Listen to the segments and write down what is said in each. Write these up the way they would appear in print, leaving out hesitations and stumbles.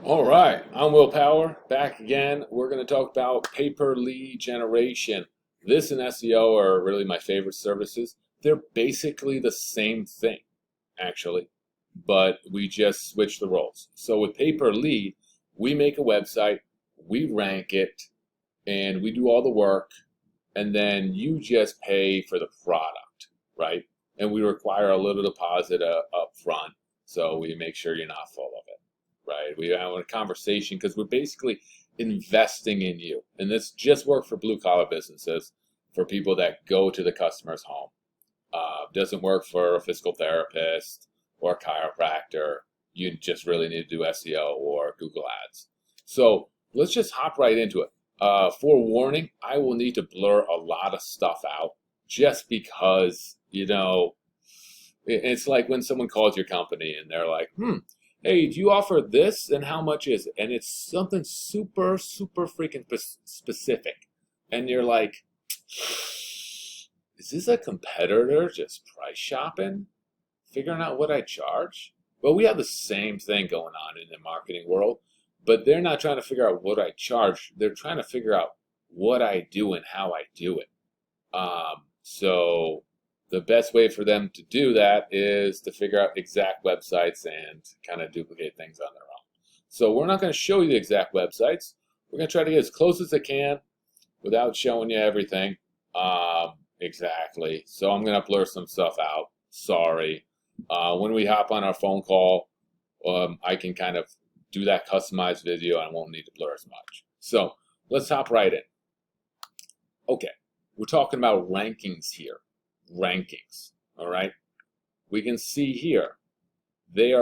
All right, I'm Will Power, back again. We're going to talk about paper lead generation. This and SEO are really my favorite services. They're basically the same thing, actually, but we just switch the roles. So with paper lead, we make a website, we rank it, and we do all the work, and then you just pay for the product, right? And we require a little deposit up front, so we make sure you're not full of it, right? We have a conversation because we're basically investing in you. And this just works for blue collar businesses, for people that go to the customer's home. Doesn't work for a physical therapist or a chiropractor. You just really need to do SEO or Google Ads. So let's just hop right into it. Forewarning, I will need to blur a lot of stuff out just because, it's like when someone calls your company and they're like, hey, do you offer this and how much is it? And it's something super, super freaking specific. And you're like, is this a competitor just price shopping? Figuring out what I charge? Well, we have the same thing going on in the marketing world, but they're not trying to figure out what I charge. They're trying to figure out what I do and how I do it. So the best way for them to do that is to figure out exact websites and kind of duplicate things on their own. So we're not going to show you the exact websites. We're going to try to get as close as I can without showing you everything. Exactly. So I'm going to blur some stuff out. Sorry. When we hop on our phone call, I can kind of do that customized video and I won't need to blur as much. So let's hop right in. Okay. We're talking about rankings here. Rankings. All right. We can see here they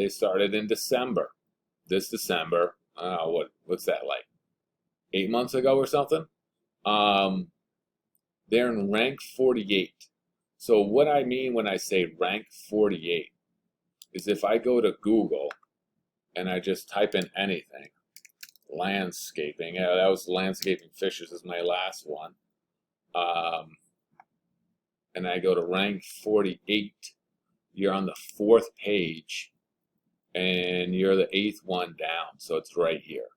started in December. This December. What's that, like 8 months ago or something? They're in rank 48. So what I mean when I say rank 48 is if I go to Google and I just type in anything, landscaping, yeah, that was landscaping fishes is my last one. And I go to rank 48, you're on the 4th page and you're the 8th one down. So it's right here.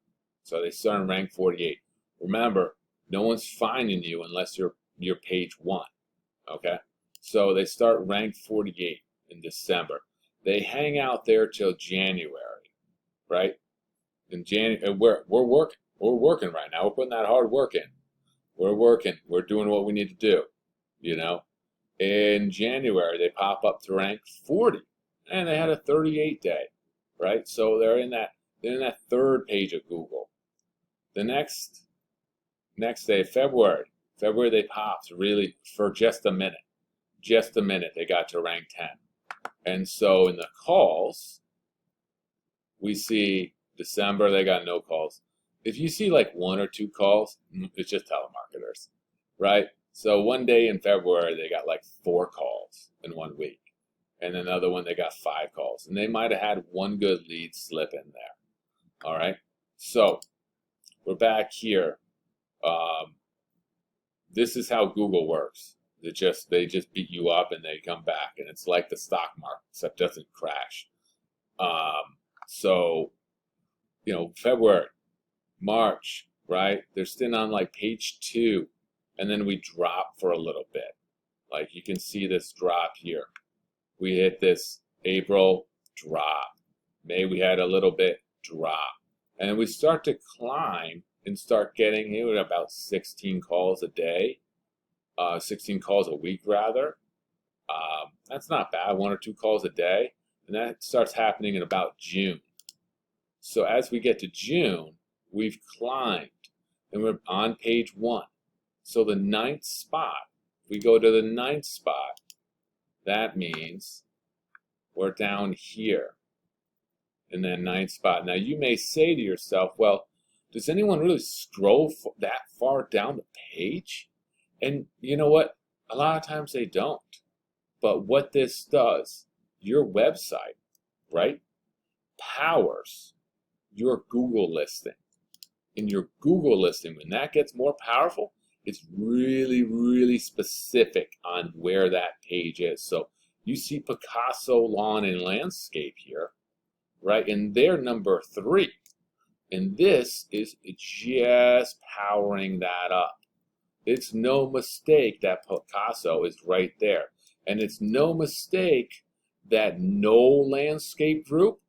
So they start in rank 48. Remember, no one's finding you unless you're page 1. Okay? So they start rank 48 in December. They hang out there till January, right? In January, we're working. We're working right now. We're putting that hard work in. We're working. We're doing what we need to do. In January, they pop up to rank 40, and they had a 38 day, right? So they're in that 3rd page of Google. The next day, February they popped really for just a minute. Just a minute, they got to rank 10. And so in the calls, we see December, they got no calls. If you see like 1 or 2 calls, it's just telemarketers, right? So one day in February, they got like 4 calls in 1 week. And another one, they got 5 calls. And they might have had 1 good lead slip in there. All right? So we're back here. This is how Google works. They just beat you up and they come back. And it's like the stock market, except it doesn't crash. So, February, March, right? They're still on like page 2. And then we drop for a little bit. Like you can see this drop here. We hit this April, drop. May we had a little bit, drop. And then we start to climb and start getting here about 16 calls a day. 16 calls a week rather. That's not bad, 1 or 2 calls a day. And that starts happening in about June. So as we get to June, we've climbed and we're on page 1. So the 9th spot, we go to the 9th spot, that means we're down here in that 9th spot. Now you may say to yourself, well, does anyone really scroll that far down the page? And you know what? A lot of times they don't. But what this does, your website, right, powers your Google listing. In your Google listing, when that gets more powerful, it's really, really specific on where that page is. So you see Picasso Lawn and Landscape here, right? And they're number 3. And this is just powering that up. It's no mistake that Picasso is right there. And it's no mistake that Knoll Landscape Group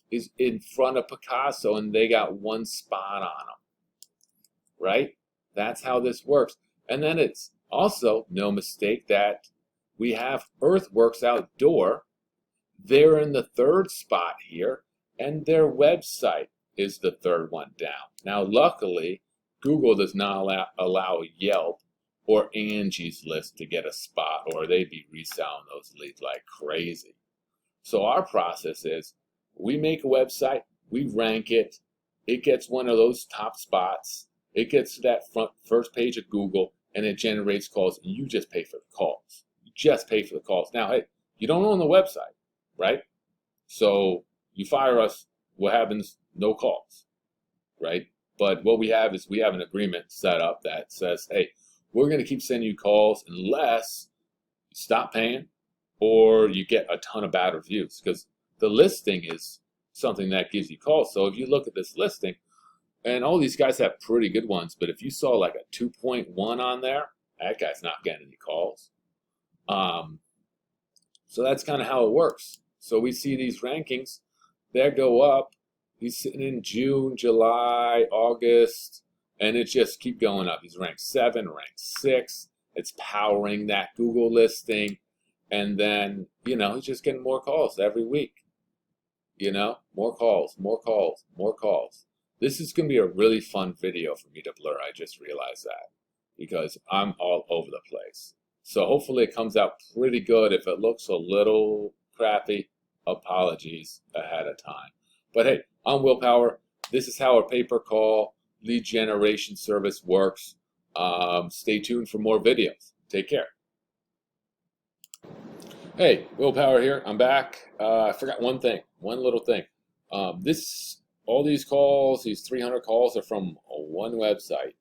is in front of Picasso and they got one spot on them, right? That's how this works. And then it's also no mistake that we have Earthworks Outdoor. They're in the third spot here, and their website is the third one down. Now, luckily, Google does not allow Yelp or Angie's List to get a spot, or they'd be reselling those leads like crazy. So our process is we make a website, we rank it, it gets one of those top spots, it gets to that first page of Google, and it generates calls, and you just pay for the calls. You just pay for the calls. Now, hey, you don't own the website, right? So you fire us, what happens? No calls, right? But what we have is we have an agreement set up that says, hey, we're going to keep sending you calls unless you stop paying or you get a ton of bad reviews, because the listing is something that gives you calls. So if you look at this listing, and all these guys have pretty good ones, but if you saw like a 2.1 on there, that guy's not getting any calls. So that's kind of how it works. So we see these rankings, they go up. He's sitting in June, July, August, and it just keep going up. He's ranked 7, ranked 6. It's powering that Google listing. And then, he's just getting more calls every week. More calls, more calls, more calls. This is going to be a really fun video for me to blur. I just realized that because I'm all over the place. So hopefully it comes out pretty good. If it looks a little crappy, apologies ahead of time. But hey, I'm Will Power. This is how a pay-per-call lead generation service works. Stay tuned for more videos. Take care. Hey, Will Power here. I'm back. I forgot one little thing. All these calls, these 300 calls are from one website.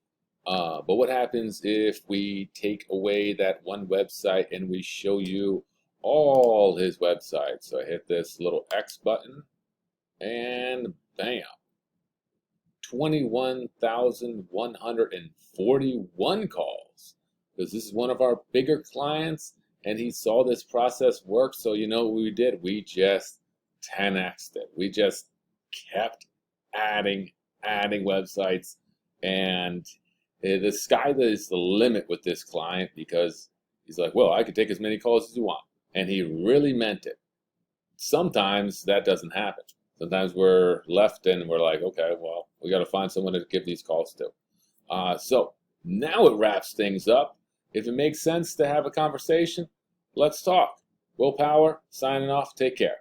But what happens if we take away that one website and we show you all his websites? So I hit this little X button and bam, 21,141 calls. Because this is one of our bigger clients and he saw this process work. So you know what we did? We just 10x'd it. We just kept adding websites, and the sky is the limit with this client because he's like, well, I could take as many calls as you want. And he really meant it. Sometimes that doesn't happen. Sometimes we're left and we're like, okay, well, we got to find someone to give these calls to. So now it wraps things up. If it makes sense to have a conversation, let's talk. Will Power, signing off. Take care.